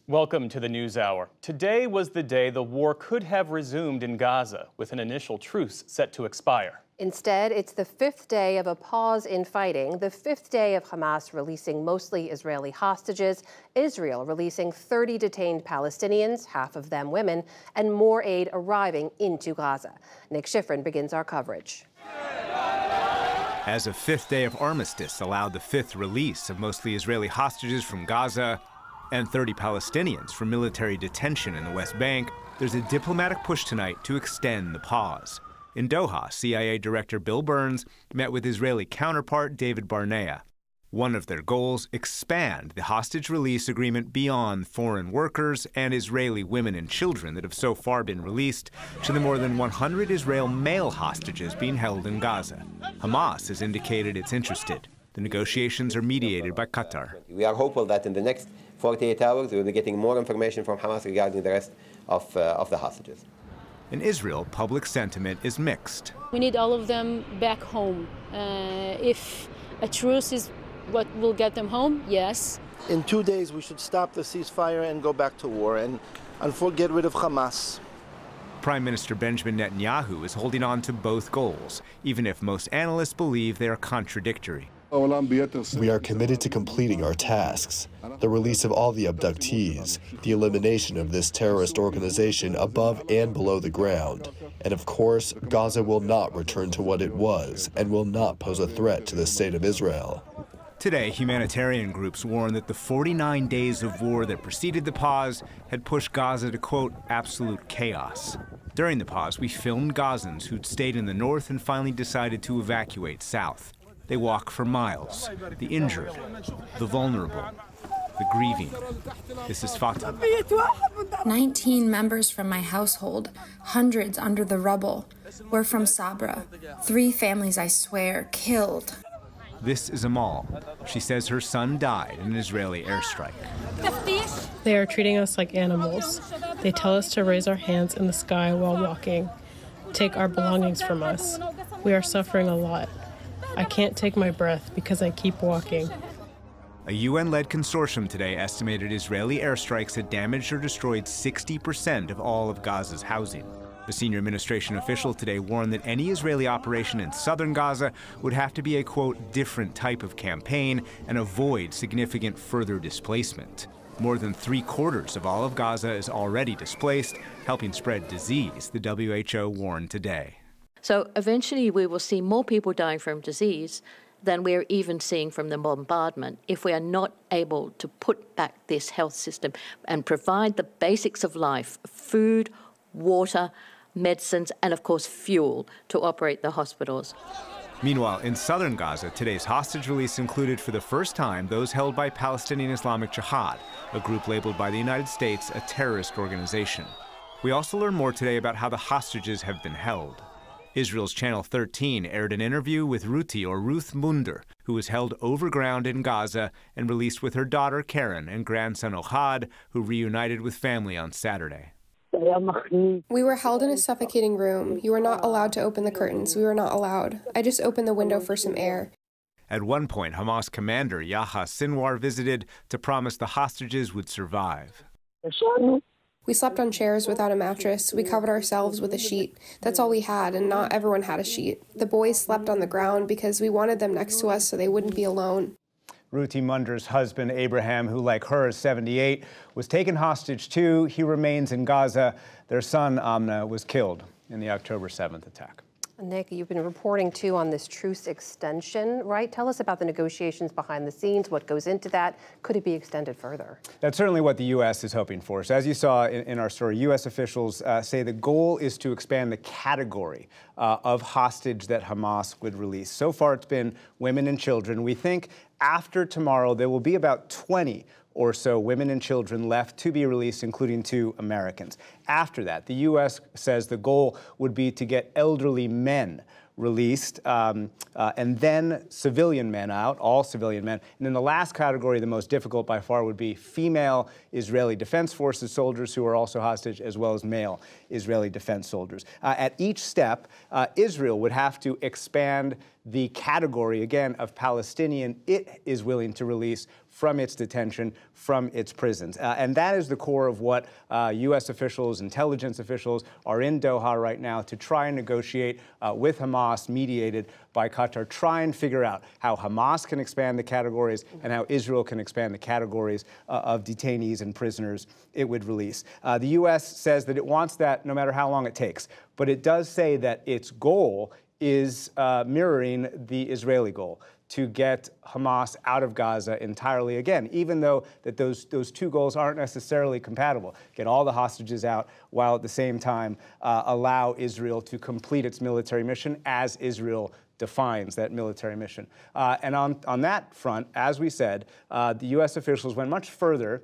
Welcome to the NewsHour. Today was the day the war could have resumed in Gaza, with an initial truce set to expire. Instead, it's the fifth day of a pause in fighting, the fifth day of Hamas releasing mostly Israeli hostages, Israel releasing 30 detained Palestinians, half of them women, and more aid arriving into Gaza. Nick Schifrin begins our coverage. As a fifth day of armistice allowed the fifth release of mostly Israeli hostages from Gaza and 30 Palestinians from military detention in the West Bank, there's a diplomatic push tonight to extend the pause. In Doha, CIA Director Bill Burns met with Israeli counterpart David Barnea. One of their goals, expand the hostage release agreement beyond foreign workers and Israeli women and children that have so far been released to the more than 100 Israel male hostages being held in Gaza. Hamas has indicated it's interested. The negotiations are mediated by Qatar. We are hopeful that in the next 48 hours we will be getting more information from Hamas regarding the rest of the hostages. In Israel, public sentiment is mixed. We need all of them back home. If a truce is what will get them home, yes. In 2 days, we should stop the ceasefire and go back to war and get rid of Hamas. Prime Minister Benjamin Netanyahu is holding on to both goals, even if most analysts believe they are contradictory. We are committed to completing our tasks, the release of all the abductees, the elimination of this terrorist organization above and below the ground, and of course, Gaza will not return to what it was and will not pose a threat to the state of Israel. Today, humanitarian groups warn that the 49 days of war that preceded the pause had pushed Gaza to, quote, absolute chaos. During the pause, we filmed Gazans who'd stayed in the north and finally decided to evacuate south. They walk for miles, the injured, the vulnerable, the grieving. This is Fatima. 19 members from my household, hundreds under the rubble. We're from Sabra. 3 families, I swear, killed. This is Amal. She says her son died in an Israeli airstrike. They are treating us like animals. They tell us to raise our hands in the sky while walking, take our belongings from us. We are suffering a lot. I can't take my breath because I keep walking. A UN-led consortium today estimated Israeli airstrikes had damaged or destroyed 60% of all of Gaza's housing. The senior administration official today warned that any Israeli operation in southern Gaza would have to be a, quote, different type of campaign and avoid significant further displacement. More than 3/4 of all of Gaza is already displaced, helping spread disease, the WHO warned today. So eventually we will see more people dying from disease than we're even seeing from the bombardment if we are not able to put back this health system and provide the basics of life, food, water, medicines, and of course fuel to operate the hospitals. Meanwhile, in southern Gaza, today's hostage release included for the first time those held by Palestinian Islamic Jihad, a group labeled by the United States a terrorist organization. We also learn more today about how the hostages have been held. Israel's Channel 13 aired an interview with Ruth Munder, who was held overground in Gaza and released with her daughter Karen and grandson Ohad, who reunited with family on Saturday. We were held in a suffocating room. You were not allowed to open the curtains. We were not allowed. I just opened the window for some air. At one point, Hamas commander Yahya Sinwar visited to promise the hostages would survive. We slept on chairs without a mattress. We covered ourselves with a sheet. That's all we had, and not everyone had a sheet. The boys slept on the ground because we wanted them next to us so they wouldn't be alone. Ruti Munder's husband, Abraham, who like her is 78, was taken hostage too. He remains in Gaza. Their son, Amna, was killed in the October 7th attack. Nick, you've been reporting too on this truce extension, right? Tell us about the negotiations behind the scenes, what goes into that. Could it be extended further? That's certainly what the U.S. is hoping for. So as you saw in our story, U.S. officials say the goal is to expand the category of hostage that Hamas would release. So far, it's been women and children. We think after tomorrow, there will be about 20 or so women and children left to be released, including 2 Americans. After that, the U.S. says the goal would be to get elderly men released, and then civilian men out, all civilian men. And then the last category, the most difficult by far, would be female Israeli Defense Forces soldiers who are also hostage, as well as male Israeli defense soldiers. At each step, Israel would have to expand the category, again, of Palestinian it is willing to release from its detention, from its prisons. And that is the core of what U.S. officials, intelligence officials are in Doha right now to try and negotiate with Hamas, mediated by Qatar, try and figure out how Hamas can expand the categories and how Israel can expand the categories of detainees and prisoners it would release. The U.S. says that it wants that no matter how long it takes, but it does say that its goal is mirroring the Israeli goal, to get Hamas out of Gaza entirely again, even though that those two goals aren't necessarily compatible. Get all the hostages out while at the same time allow Israel to complete its military mission as Israel defines that military mission. And on that front, as we said, the U.S. officials went much further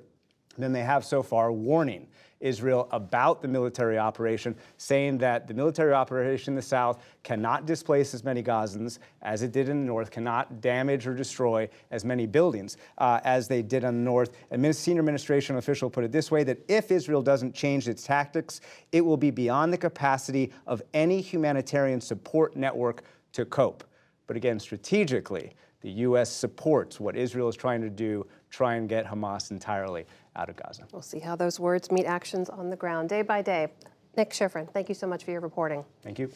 than they have so far, warning Israel about the military operation, saying that the military operation in the south cannot displace as many Gazans as it did in the north, cannot damage or destroy as many buildings as they did in the north. A senior administration official put it this way, that if Israel doesn't change its tactics, it will be beyond the capacity of any humanitarian support network to cope. But again, strategically, the U.S. supports what Israel is trying to do, try and get Hamas entirely out of Gaza. We'll see how those words meet actions on the ground day by day. Nick Schifrin, thank you so much for your reporting. Thank you.